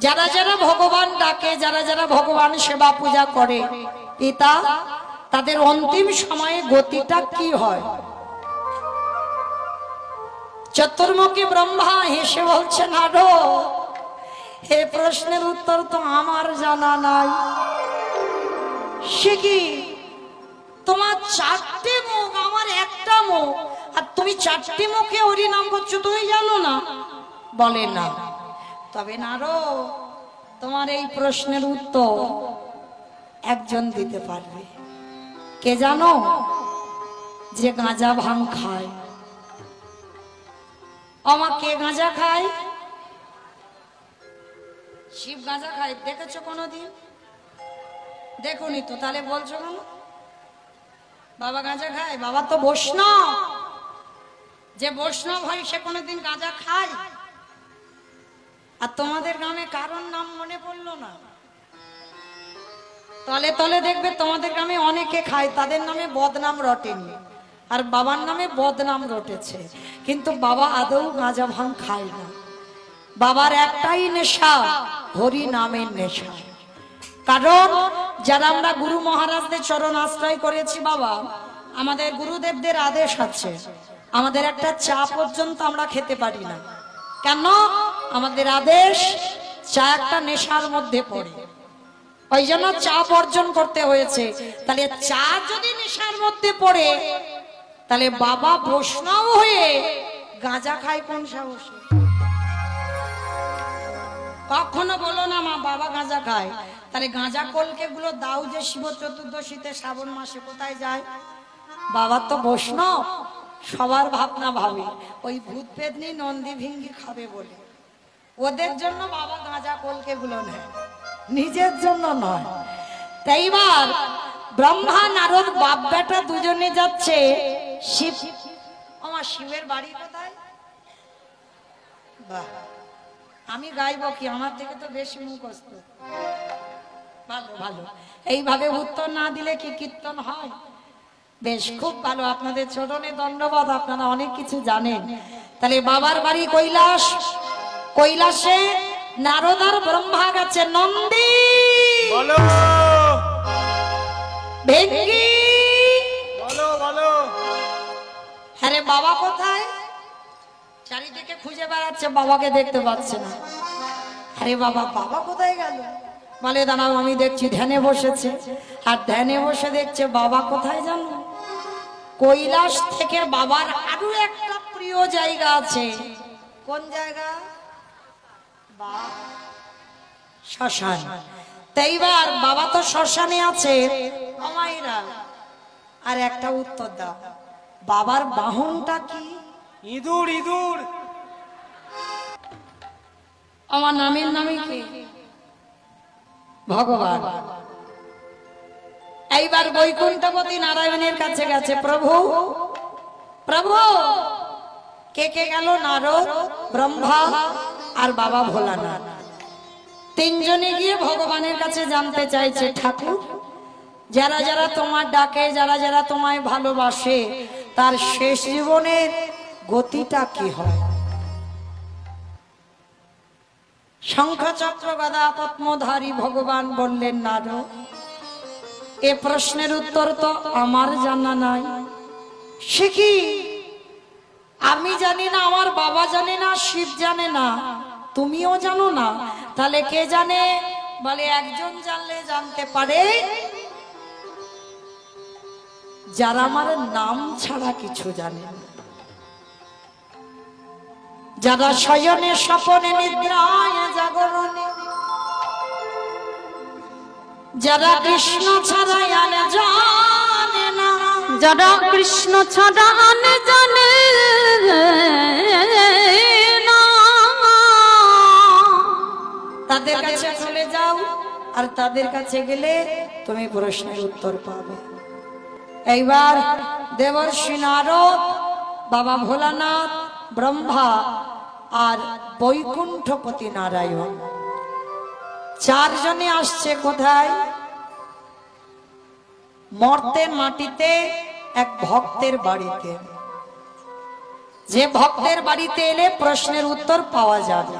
যারা যারা ভগবান ডাকে, যারা যারা ভগবান সেবা পূজা করে, পিতা তাদের অন্তিম সময়ে গতিটা কি হয়? চতুর্মুখী ব্রহ্মা হেসে বলছেন, আরো হে প্রশ্নের উত্তর তো আমার জানা নাই। সে কি, তোমার চারটে মুখ, আমার একটা মুখ, আর তুমি চারটে মুখে হরি নাম করছো, তুমি জানো না? বলে না। তবে নারো, তোমার এই প্রশ্নের উত্তর একজন দিতে পারবে। কে জানো? যে গাঁজা ভাং খায়। আমা কে গাঁজা খায়? শিব গাঁজা খায়, দেখেছো কোনোদিন? দেখুনি তো, তাহলে বলছো কেন? বাবা গাঁজা খায়? বাবা তো বৈষ্ণব। যে বৈষ্ণব হয় সে কোনোদিন গাঁজা খায়? আর তোমাদের গ্রামে কারোর নাম মনে পড়লো না? তলে তলে দেখবে তোমাদের গ্রামে অনেকে খায়, তাদের নামে বদনাম রটেনি, আর বাবার নামে বদনাম রটেছে। কিন্তু বাবা আদৌ গাঁজা ভাং খায় না। বাবার একটাই নেশা, হরি নামের নেশা। কারণ যারা আমরা গুরু মহারাজদের চরণ আশ্রয় করেছি, বাবা আমাদের গুরুদেবদের আদেশ আছে, আমাদের একটা চা পর্যন্ত আমরা খেতে পারি না। কেন? আমাদের আদেশ, চা একটা নেশার মধ্যে পড়ে, ওই জন্য চা বর্জন করতে হয়েছে। তাহলে চা যদি নেশার মধ্যে পড়ে, তাহলে বাবা বৈষ্ণব হয়ে গাঁজা খায় কোন সাহসে? কখনো বলো না মা বাবা গাঁজা খায়। তাহলে গাঁজা কলকে গুলো দাও যে শিব চতুর্দশীতে শ্রাবণ মাসে কোথায় যায়? বাবা তো বৈষ্ণব, সবার ভাবনা ভাবে ওই ভূত পেদনি নন্দী ভিঙ্গি খাবে বলে, ওদের জন্য বাবা গাঁজা কলকে গুলো নেয়, নিজের জন্য নয়। তাই এবার ব্রহ্মা নারদ বাপ বেটা দুজনে যাচ্ছে শিব। আমার শিবের বাড়ি কোথায়? বাহ, আমি গাইবো কি? আমার থেকে তো বেশি মুখস্থ। ভালো ভালো, এইভাবে উত্তর না দিলে কি কীর্তন হয়? বেশ, খুব ভালো, আপনাদের চরণে ধন্যবাদ, আপনারা অনেক কিছু জানেন। তাহলে বাবার বাড়ি কৈলাস, কৈলাসে নারদ আর ব্রহ্মা গেছে। নন্দী বলো, ভেঙ্গি বলো, বলো। হ্যাঁ রে, বাবা কোথায়? চারিদিকে খুঁজে বেড়াচ্ছে, বাবাকে দেখতে পাচ্ছে না। আরে বাবা, বাবা কোথায় গেল? বলে দাঁড়াও, আমি দেখছি। ধ্যানে বসেছে, আর ধ্যানে বসে দেখছে বাবা কোথায় জানো? কৈলাস থেকে বাবার আরো একটা প্রিয় জায়গা আছে। কোন জায়গা? শ্মশান। তাইবার বাবা তো শ্মশানে আছে। আমাইরা আর একটা উত্তর দাও, বাবার বাহনটা কি? ইঁদুর, ইঁদুর। আমার নামের নামে কি? ভগবান। এইবার বৈকুণ্ঠপতি নারায়ণের কাছে গেছে। প্রভু, প্রভু। কে কে গেল? নারদ, ব্রহ্মা আর বাবা ভোলানাথ। তিনজনে গিয়ে ভগবানের কাছে জানতে চাইছে, ঠাকুর যারা যারা তোমার ডাকে, যারা যারা তোমায় ভালোবাসে, তার শেষ জীবনের গতিটা কি হয়? শঙ্খ চক্র গদা পদ্মধারী ভগবান বললেন, নারদ এ প্রশ্নের উত্তর তো আমার জানা নাই। সে কি? আমি জানি না, আমার বাবা জানে না, শিব জানে না, তুমিও জানো না, তাহলে কে জানে? বলে একজন জানলে জানতে পারে, যারা আমার নাম ছাড়া কিছু জানে না, যারা শয়নে স্বপনে নিদ্রায় জাগরণে, যারা কৃষ্ণ ছাড়া জানে না, যারা কৃষ্ণ ছাড়া জানে না, তাদের কাছে চলে যাও, আর তাদের কাছে গেলে তুমি প্রশ্নের উত্তর পাবে। এইবার দেবর্ষি নারদ, বাবা ভোলানাথ, ব্রহ্মা আর বৈকুণ্ঠপতি নারায়ণ চারজনে আসছে কোথায়? মর্তের মাটিতে এক ভক্তের বাড়িতে। যে ভক্তের বাড়িতে এলে প্রশ্নের উত্তর পাওয়া যাবে।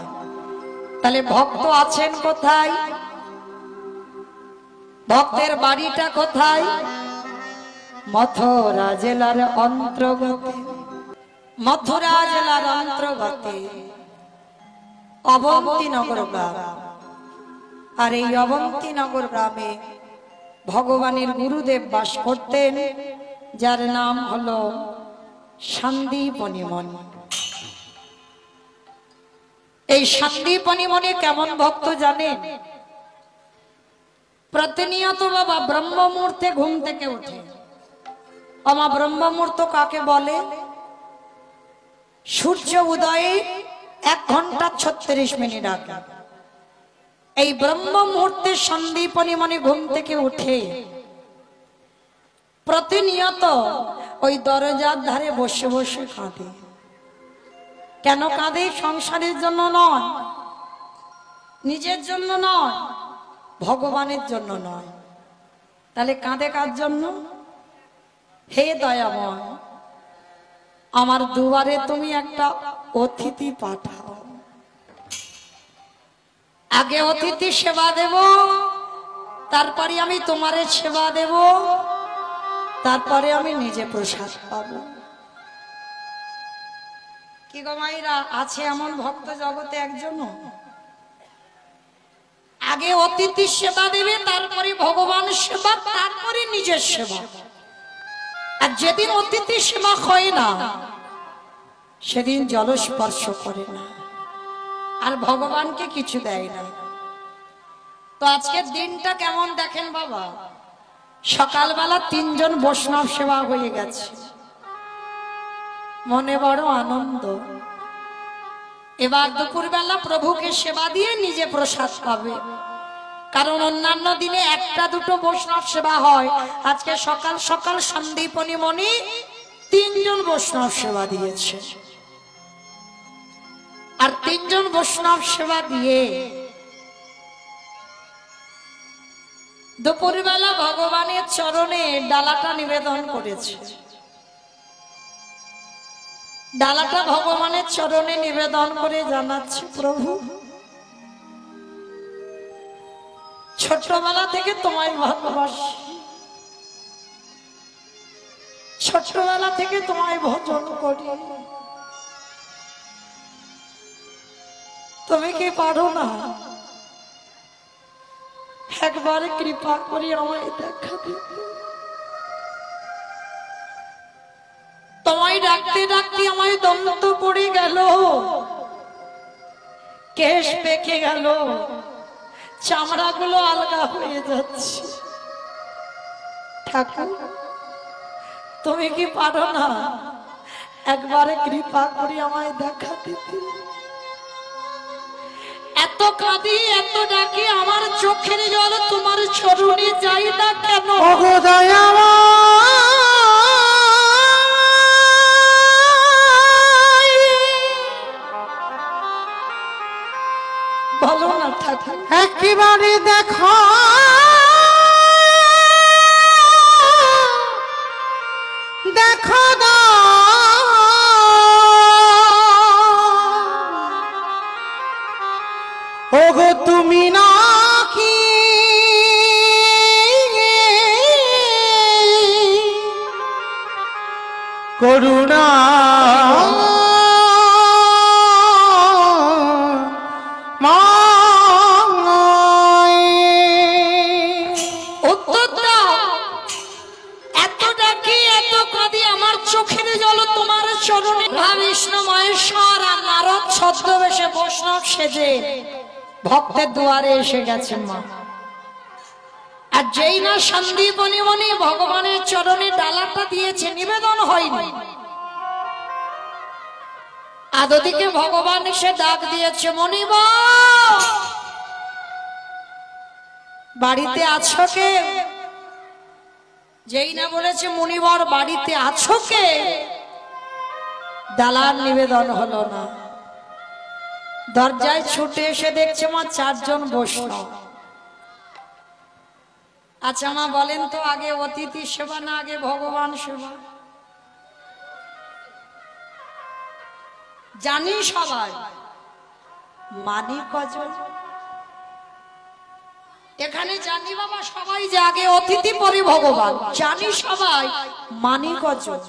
তাহলে ভক্ত আছেন কোথায়? ভক্তের বাড়িটা কোথায়? মথুরা জেলার অন্তর্গতে, মথুরা জেলার অন্তর্গতে অবন্তীনগর গ্রাম। আর এই অবন্তীনগর গ্রামে ভগবানের গুরুদেব বাস করতেন, যার নাম হলো সন্দীপনী মুনি। এই সন্দীপনী মুনি কেমন ভক্ত জানেন? প্রতিনিয়ত বাবা ব্রহ্ম মুহূর্তে ঘুম থেকে ওঠে। আমা ব্রহ্ম মুহূর্ত কাকে বলে? সূর্য উদয়ে 1 ঘন্টা 36 মিনিট আগে এই ব্রহ্ম মুহূর্তে সন্দীপনী মুনি ঘুম থেকে উঠে প্রতিনিয়ত ওই দরজার ধারে বসে বসে কাঁদে। কেন কাঁদে? সংসারের জন্য নয়, নিজের জন্য নয়, ভগবানের জন্য নয়। তাহলে কাঁদে কার জন্য? হে দয়াময়, আমার দুয়ারে তুমি একটা অতিথি পাঠাও। আগে অতিথি সেবা দেব, তারপরে আমি তোমারে সেবা দেব, তারপরে আমি নিজে প্রসাদ পাবো। কি গো মাইরা, আছে এমন ভক্ত জগতে একজনও? আগে অতিথি সেবা দেবে, তারপরে ভগবান সেবা, তারপরে নিজের সেবা। আর যেদিন অতিথি সেবা হয় না, সেদিন জল স্পর্শ করে না, আর ভগবানকে কিছু দেয় না। তো আজকের দিনটা কেমন দেখেন বাবা। সকালবেলা 3 জন বৈষ্ণব সেবা হয়ে গেছে, মনে বড় আনন্দ। এবার দুপুরবেলা প্রভুকে সেবা দিয়ে নিজে প্রসাদ পাবে, কারণ অন্যান্য দিনে 1-2 বৈষ্ণব সেবা হয়। আজকে সকাল সকাল সন্দীপনী মুনি 3 জন বৈষ্ণব সেবা দিয়েছে। আর 3 জন বৈষ্ণব সেবা দিয়ে দুপুরবেলা ভগবানের চরণে ডালাটা নিবেদন করেছে। ডালাটা ভগবানের চরণে নিবেদন করে জানাচ্ছে, প্রভু ছোটবেলা থেকে তোমায় ভালোবাসি, ছোটবেলা থেকে তোমায় ভজন করি, তুমি কি পারো না একবার কৃপা করে আমায় দেখা দিতে? তোমায় ডাকতে ডাকতে আমায় দন্ত পড়ে গেল, কেশ পেকে গেল, চামড়াগুলো আলগা হয়ে যাচ্ছে। ঠাকুর তুমি কি পারো না একবারে কৃপা করে আমায় দেখা দিতে? এত কাঁদি, এত ডাকি, আমার চোখের জল তোমার চরণে যাই না কেন? বলো না ঠাকুর, একেবারে দেখো দেখো ওগো তুমি নাকি করুণা ছদ্মবেশে বৈষ্ণব সেজে ভক্তের দুয়ারে এসে গেছে মা। আর যেই না সন্দীপনী মুনি ভগবানের চরণে ডালাটা দিয়েছে, নিবেদন হয়নি, আদদিকে ভগবান এসে ডাক দিয়েছে, মনিব বাড়িতে আছো কে? যেই না বলেছে মুনিবর বাড়িতে আছো কে, ডালার নিবেদন হলো না। দরজায় ছুটে এসে দেখছে মা 4 জন বৈষ্ণব। আচ্ছা মা বলেন তো, আগে অতিথি সেবা না আগে ভগবান সেবা? জানি সবাই, মানি কজন? এখানে জানি বাবা সবাই যে আগে অতিথি পরে ভগবান, জানি সবাই, মানি কজন?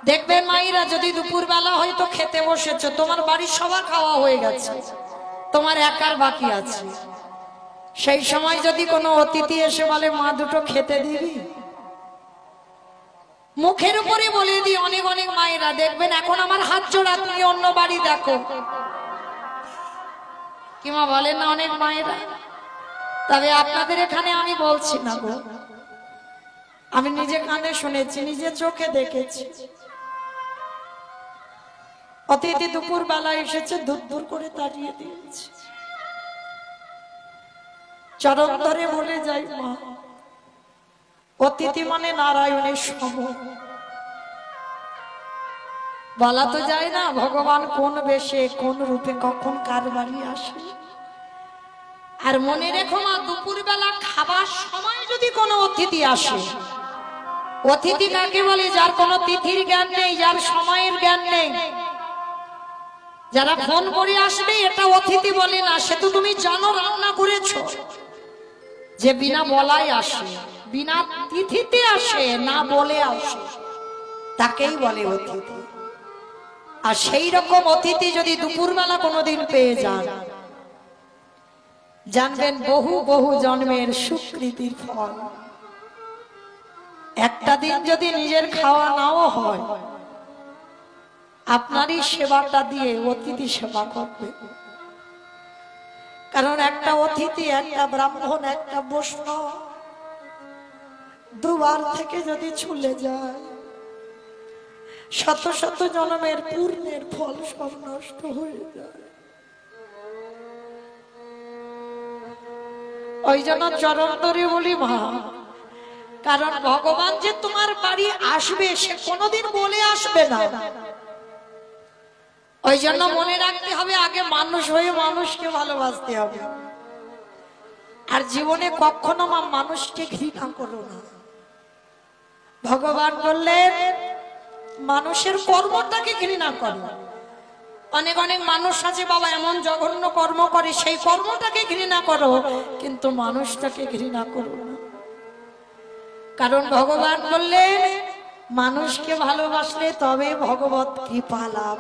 দেখবেন মায়েরা, যদি দুপুর বেলা হয়তো খেতে বসেছো, তোমার বাড়ির সবার খাওয়া হয়ে গেছে, তোমার একার বাকি আছে, সেই সময় যদি কোনো অতিথি এসে বলে মা দুটো খেতে দিবি, মুখের উপরে বলে দিই অনেক অনেক মায়েরা, দেখবেন এখন আমার হাত জোড়া, তুমি অন্য বাড়ি দেখো, কি মা বলেন না অনেক মায়েরা? তবে আপনাদের এখানে আমি বলছি না গো, আমি নিজে কানে শুনেছি, নিজে চোখে দেখেছি। অতিথি দুপুর বেলা এসেছে, দূর দূর করে তাড়িয়ে দিয়েছে, চরণ ধরে বলে যাই মা, অতিথি মানে নারায়ণের সম। বলা তো যায় না ভগবান কোন বেশে কোন রূপে কখন কার বাড়ি আসে। আর মনে রেখো মা, দুপুর বেলা খাবার সময় যদি কোনো অতিথি আসে, অতিথি কাকে বলে? যার কোনো তিথির জ্ঞান নেই, যার সময়ের জ্ঞান নেই, যারা ফোন করে আসবে এটা অতিথি বলে না। সে তো তুমি জানো রান্না করেছো, যে বিনা বলাই আসে, বিনা তিথিতে আসে, না বলে আসে, তাকেই বলে অতিথি। আর সেই রকম অতিথি যদি দুপুরবেলা কোনোদিন পেয়ে যান, জানবেন বহু বহু জন্মের সুকৃতির ফল। একটা দিন যদি নিজের খাওয়া নাও হয়, আপনারই সেবাটা দিয়ে অতিথি সেবা করবে। কারণ একটা অতিথি, একটা ব্রাহ্মণ, একটা বৈষ্ণব দুবার থেকে যদি ছুলে যায়, শত শত জন্মের পূর্ণের ফল সব নষ্ট হয়ে যায়। ওই জন্য চরণ ধরে বলি মা, কারণ ভগবান যে তোমার বাড়ি আসবে সে কোনোদিন বলে আসবে না। ওই জন্য মনে রাখতে হবে, আগে মানুষ হয়ে মানুষকে ভালোবাসতে হবে। আর জীবনে কখনো মা মানুষকে ঘৃণা করো না। ভগবান বললেন মানুষের কর্মটাকে ঘৃণা করো। অনেক অনেক মানুষ আছে বাবা এমন জঘন্য কর্ম করে, সেই কর্মটাকে ঘৃণা করো, কিন্তু মানুষটাকে ঘৃণা করো না। কারণ ভগবান বললেন মানুষকে ভালোবাসলে তবে ভগবত কৃপা লাভ।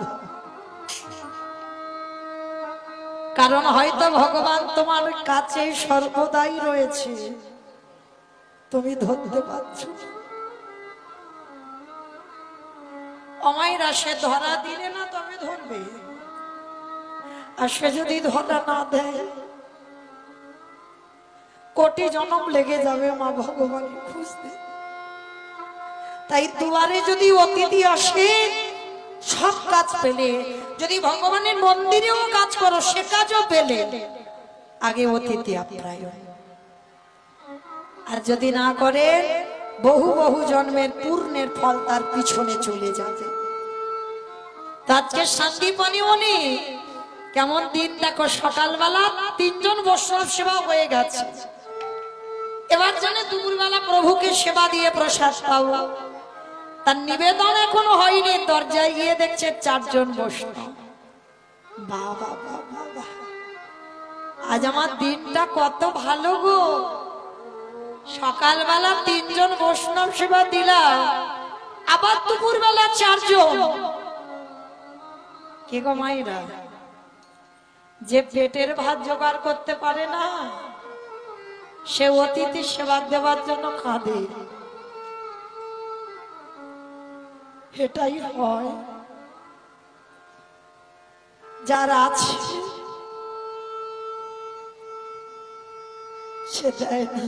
কারণ হয়তো ভগবান তোমার কাছে সর্বদাই রয়েছে, তুমি ধরতে পারছো না। অমাইরা সে ধরা দিলে না তবে ধরবে, আর সে যদি ধরা না দেয় কোটি জনম লেগে যাবে মা ভগবানের খুঁজতে। তাই দুয়ারে যদি অতিথি আসে, সব কাজ পেলে, যদি ভগবানের মন্দিরেও কাজ করো সে কাজও পেলে, আগে অতিথি আপ্যায়ন। আর যদি না করে, বহু বহু জন্মের পূর্ণের ফল তার পিছনে চলে যাবে। আজকে শান্তিপানি মনে কেমন দিন দেখো, সকালবেলা 3 জন বৈষ্ণব সেবা হয়ে গেছে, এবার জানে দুপুরবেলা প্রভুকে সেবা দিয়ে প্রসাদ পাবো, তার নিবেদন এখনো হয়নি, দরজায় গিয়ে দেখছে 4 জন বৈষ্ণব। বাবা বাবা বাবা, আজ আমার দিনটা কত ভালো গো, সকালবেলা 3 জন বৈষ্ণব সেবা দিলাম, আবার দুপুরবেলা 4 জন। কে গো মায়েরা, যে পেটের ভাত জোগাড় করতে পারে না সে অতিথি সেবা দেওয়ার জন্য কাঁদে। এটাই হয়, যার আছে সে দেয় না,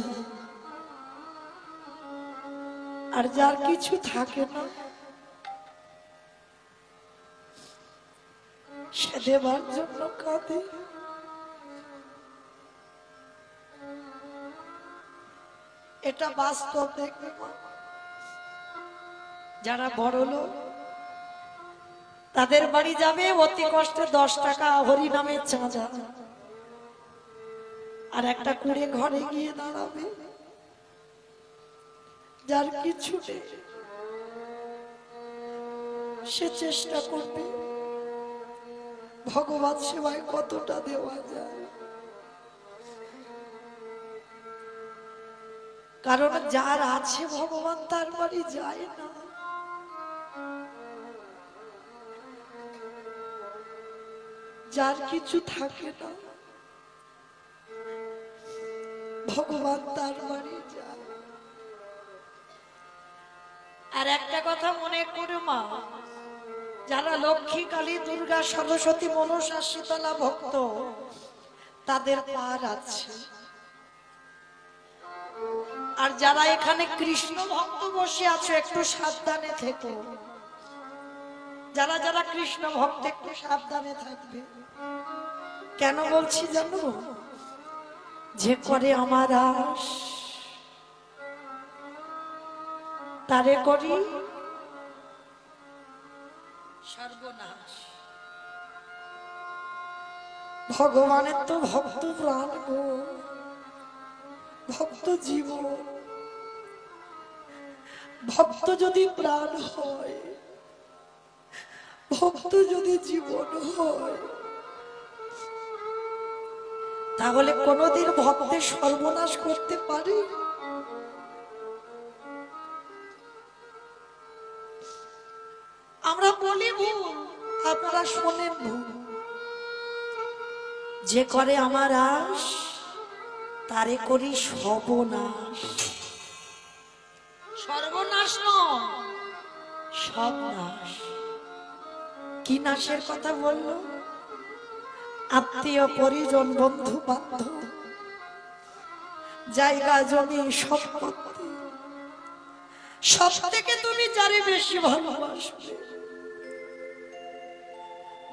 আর যার কিছু থাকে না সে দেবার জন্য কাঁদে। এটা বাস্তব। দেখবে যারা বড় লোক তাদের বাড়ি যাবে, অতি কষ্টে 10 টাকা হরি নামে চাঁদা, আর একটা কুড়ে ঘরে গিয়ে দাঁড়াবে, যার কিছু নেই সে চেষ্টা করবে ভগবান সেবায় কতটা দেওয়া যায়। কারণ যার আছে ভগবান তার বাড়ি যায় না। যার কিছু থাকে না ভগবান তার বাড়ি যায়। আর একটা কথা মনে করে মা, যারা লক্ষ্মী, কালী, দুর্গা, সরস্বতী, মনসা, শীতলা ভক্ত, তাদের পার আছে। আর যারা এখানে কৃষ্ণ ভক্ত বসে আছো একটু সাবধানে থেকো। যারা যারা কৃষ্ণ ভক্ত একটু সাবধানে থাকবে। কেন বলছি জানো? যে করে আমার আশ তারে করি সর্বনাশ। ভগবানের তো ভক্ত প্রাণ গো, ভক্ত জীবন। ভক্ত যদি প্রাণ হয়, ভক্ত যদি জীবন হয়, তাহলে কোনদিন ভক্তের সর্বনাশ করতে পারে? আমরা বলি ভুল, আপনারা শোনেন ভুল। যে করে আমার আশ তারে করি সর্বনাশ। সর্বনাশ নয়, সব নাশ। কি নাশের কথা বললো? আত্মীয় পরিজন, বন্ধু বান্ধব, জায়গা জমি, সম্পত্তি, সব থেকে তুমি যারে বেশি ভালোবাসবে।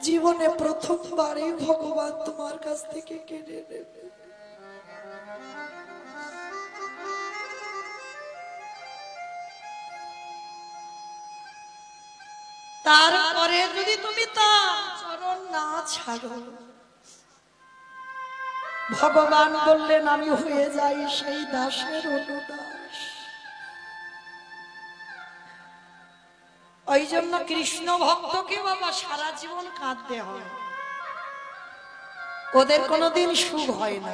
জীবনে প্রথমবারই ভগবান তোমার কাছ থেকে কেড়ে নেবে। তারপরে যদি তুমি তার চরণ না ছাড়ো, ভগবান বললেন আমি হয়ে যাই সেই দাসের অনুদাস। ওই জন্য কৃষ্ণ ভক্তকে বাবা সারা জীবন কাঁদতে হয়, ওদের কোনোদিন সুখ হয় না।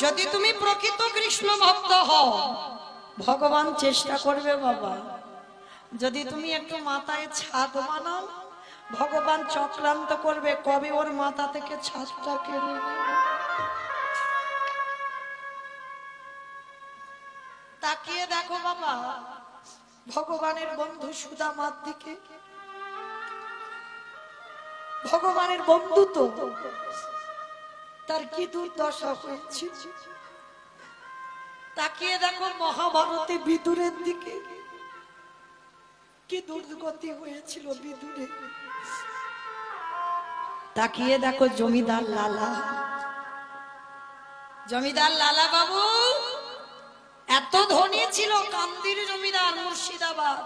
যদি তুমি প্রকৃত কৃষ্ণ ভক্ত হও, ভগবান চেষ্টা করবে বাবা। যদি তুমি একটু মাথায় ছাদ বানাও, ভগবান চক্রান্ত করবে কবে ওর মাথা থেকে ছাদটা কেড়ে নেবে। তাকিয়ে দেখো বাবা ভগবানের বন্ধু সুদামার দিকে। ভগবানের বন্ধু তো, তার কি দুর্দশা হয়েছে। তাকিয়ে দেখো মহাভারতে বিদুরের দিকে, কি দুর্গতি হয়েছিল বিদুরে। তাকিয়ে দেখো জমিদার লালা, জমিদার লালা বাবু এত ধনী ছিল, কান্দির জমিদার মুর্শিদাবাদ।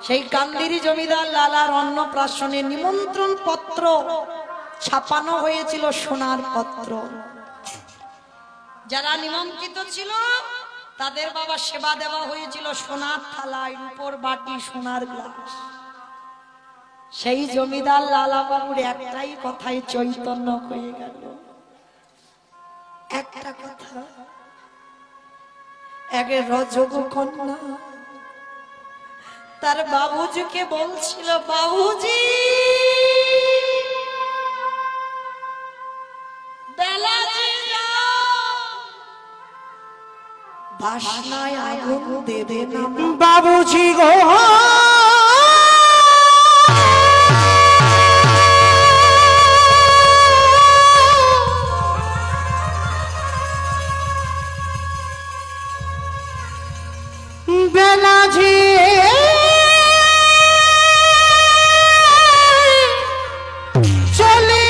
সেই কান্দির জমিদার লালার অন্নপ্রাশনে নিমন্ত্রণ পত্র ছাপানো হয়েছিল, সোনার পত্র। যারা নিমন্ত্রিত ছিল তাদের বাবা সেবা দেওয়া হয়েছিল সোনার থালায়, রূপোর বাটি, সোনার গ্লাস। সেই জমিদার লালা বাবুর একটাই কথায় চৈতন্য হয়ে গেল। একটা কথা, এক রজগ কন্যা তার বাবুজিকে বলছিল, বাবুজি বেলা বাসনায় আগুন দেবে না বাবুজি গো। বেলা যে চলে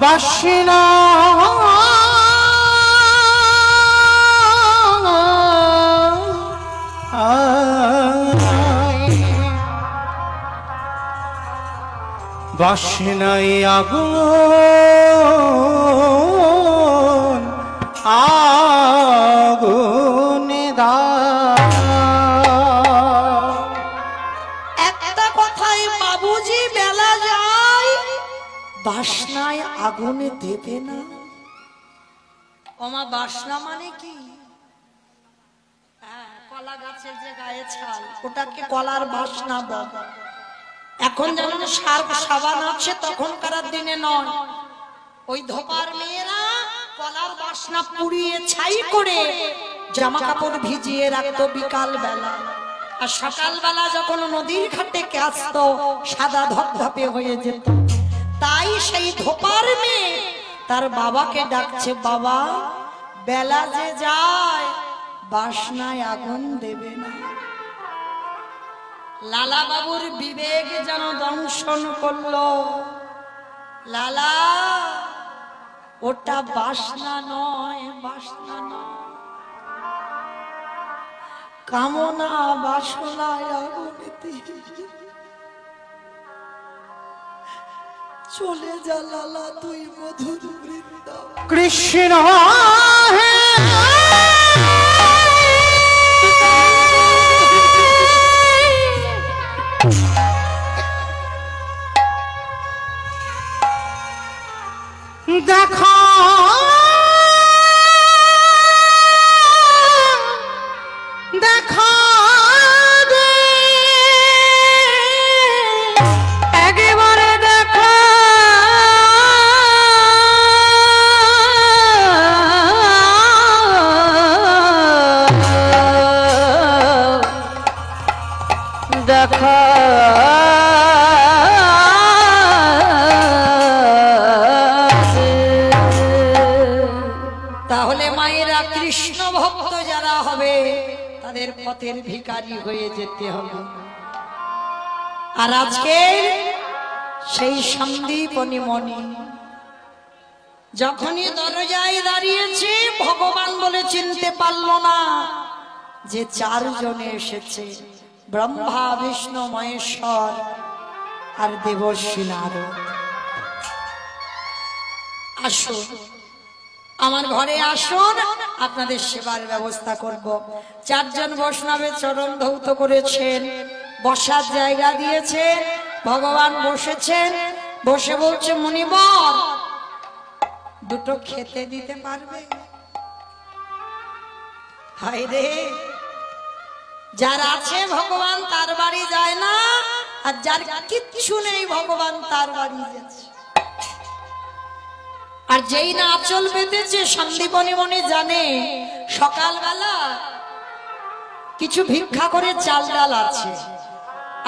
বাসনা বাসনায় আগুন আগুনে দা দেবে না। ওমা বাসনা মানে কি? কলা গাছের যে গায়ে ছাল, ওটাকে কলার বাসনা বলে। এখন যেমন সার্ফ সাবান আছে, তখনকার দিনে নয়। ওই ধোপার মেয়েরা কলার বাসনা পুড়িয়ে ছাই করে জামা কাপড় ভিজিয়ে রাখতো বিকাল বেলা, আর সকাল বেলা যখন নদীর ঘাটে আসতো সাদা ধপধপে হয়ে যেত। তাই সেই ধোপার মেয়ে তার বাবাকে ডাকছে, বাবা বেলা যে যায় বাসনায় আগুন দেবে না। লালা বাবুর বিবেক যেন দংশন করলো। লালা, ওটা বাসনা নয়, বাসনা নয়, কামনা বাসনায় আগুনেতে চলে যা লালা তুই মধুর বৃন্দাবন। কৃষ্ণ দেখা দেখা দে, একেবারে দেখা দেখা তাহলে মায়েরা কৃষ্ণ ভক্ত যারা হবে তাদের পথের ভিখারি হয়ে যেতে হবে। আর আজকে সেই সন্দীপনী মণি যখনই দরজায় দাঁড়িয়েছে, ভগবান বলে চিনতে পারল না যে চারজনে এসেছে, ব্রহ্মা বিষ্ণু মহেশ্বর আর দেবর্ষী নারদ। আসুন আমার ঘরে আসুন, আপনাদের সেবার ব্যবস্থা করব। চারজন বৈষ্ণবের চরণ ধৌত করেছেন, বসার জায়গা দিয়েছেন, ভগবান বসেছেন। বসে বলছে, মুনিবর দুটো খেতে দিতে পারবে? হায় রে, যার আছে ভগবান তার বাড়ি যায় না, আর যার কিচ্ছু নেই ভগবান তার বাড়ি যাচ্ছে। আর যেই না আঁচল বেঁধেছে, সন্দীপনী মনে জানে সকালবেলা কিছু ভিক্ষা করে চাল ডাল আছে,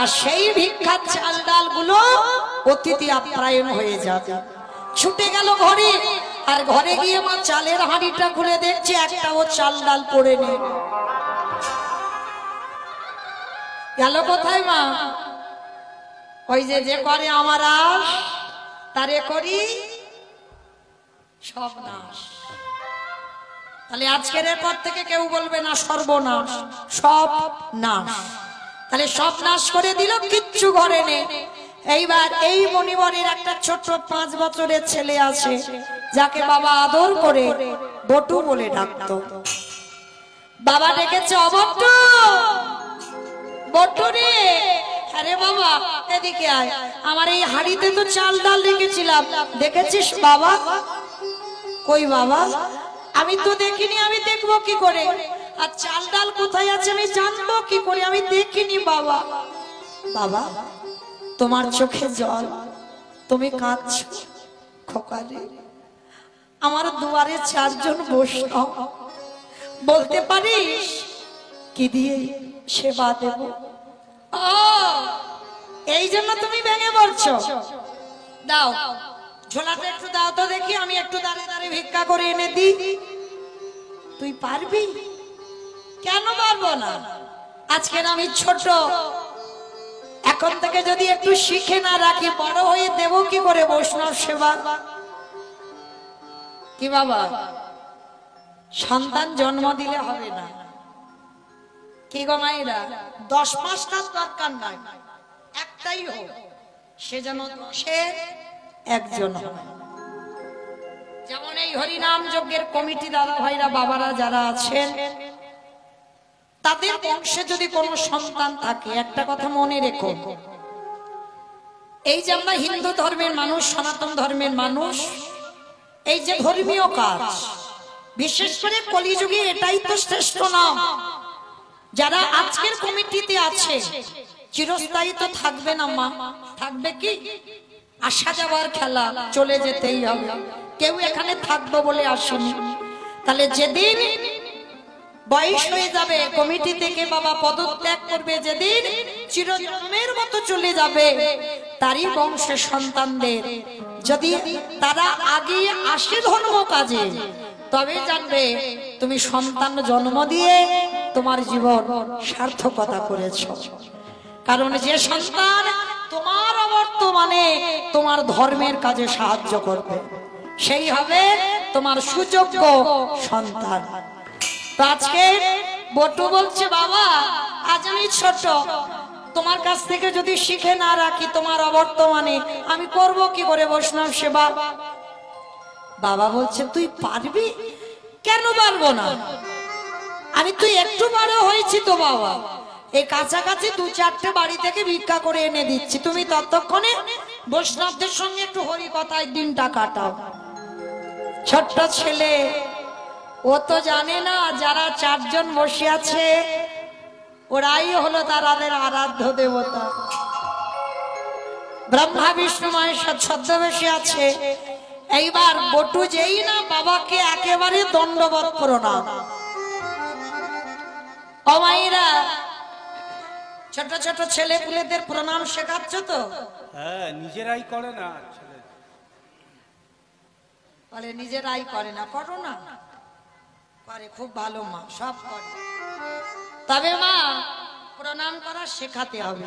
আর সেই ভিক্ষার চাল ডাল গুলো অতিথি আপ্যায়ন হয়ে যাবে। ছুটে গেল ঘরে, আর ঘরে গিয়ে মা চালের হাঁড়িটা খুলে দেখছে একটাও চাল ডাল পড়ে নেই। গেল কোথায় মা? ওই যে করে আমার আস তারে করি সব নাশ। তাহলে আজকের পর থেকে কেউ বলবে না সর্বনাশ, সব নাশ। তাহলে সব নাশ করে দিল, কিচ্ছু ঘরে নেই। এইবার এই মণিবরের একটা ছোট 5 বছরের ছেলে আছে, যাকে বাবা আদর করে বটু বলে ডাকতো। বাবা ডেকেছে, অবটু, বটু রে। আরে বাবা এদিকে আয়, আমার এই হাড়িতে তো চাল ডাল রেখেছিলাম, দেখেছিস বাবা? কই বাবা? আমি তো দেখিনি। আমি দেখবো কি করে? আর চাল ডাল কোথায় আছে আমি জানবো কি করে? আমি দেখিনি বাবা। বাবা তোমার চোখে জল, তুমি কাঁদছো খোকারে। আমার দুয়ারে 4 জন বৈষ্ণব, বলতে পারিস কি দিয়ে সেবা দেব? এই জন্য তুমি ভেঙে পড়ছো। দাও ঝোলাটা একটু দাও তো দেখি, আমি একটু দাঁড়িয়ে দাঁড়িয়ে ভিক্ষা করে এনে দিই। তুই পারবি? কেন পারবো না? আজকের আমি ছোট, এখন থেকে যদি একটু শিখে না রাখি, বড় হয়ে দেব কি করে বৈষ্ণব সেবা? কি বাবা, সন্তান জন্ম দিলে হবে না? কি গো মায়েরা, 10-5টার দরকার নাই, একটাই হোক, সে যেন সে একজন। যেমন এই হরিনাম যজ্ঞের কমিটি দাদা ভাইরা বাবারা যারা আছেন, তাদের বংশে যদি কোনো সন্তান থাকে, একটা কথা মনে রেখো, এই যে আমরা হিন্দু ধর্মের মানুষ, সনাতন ধর্মের মানুষ, এই যে ধর্মীয় কাজ, বিশেষ করে কলিযুগে এটাই তো শ্রেষ্ঠ নাম। যারা আজকের কমিটিতে আছে চিরস্থায়ী তো থাকবে না মা, থাকবে কি? আসা যাওয়ার খেলা, চলে যেতেই হবে। কেউ এখানে থাকবো বলে আসেনি। তাহলে যেদিন বয়স হয়ে যাবে, কমিটি থেকে বাবা পদত্যাগ করবে, যেদিন চিরজন্মের মতো চলে যাবে, তারই বংশের সন্তানদের যদি তারা আগে আসে ধর্ম কাজে, তবে জানবে তুমি সন্তান জন্ম দিয়ে তোমার জীবন সার্থকতা করেছ। কারণ যে সন্তান তোমার অবর্তমানে তোমার ধর্মের কাজে সাহায্য করবে, সেই হবে তোমার সুযোগ্য সন্তান। তো আজকে বটু বলছে, বাবা আজ আমি ছোট, তোমার কাছ থেকে যদি শিখে না রাখি তোমার অবর্তমানে, আমি করব কি করে বৈষ্ণব সেবা? বাবা বলছে, তুই পারবি? কেন পারবো না? আমি তুই একটু বড় হয়েছি তো বাবা, এই কাছাকাছি 2-4টে বাড়ি থেকে ভিক্ষা করে এনে দিচ্ছি, তুমি ততক্ষণে বৈষ্ণবদের সঙ্গে একটু হরি কথায় দিনটা কাটাও। ছোট্ট ছেলে, ও তো জানে না যারা 4 জন বসে আছে ওরাই হলো তাদের আরাধ্য দেবতা। ব্রহ্মা বিষ্ণু মহেশ্বর ছদ্মবেশে আছে। এইবার বটু যেই না বাবাকে একেবারে দণ্ডবত প্রণাম। ও মায়েরা, ছোট ছোট ছেলে পুলেদের প্রণাম শেখাচ্ছ তো? হ্যাঁ, নিজেরাই করে না ছেলে। বলে নিজেরাই করে না, করো না। করে, খুব ভালো মা, সব করে। তবে মা প্রণাম করা শেখাতে হবে।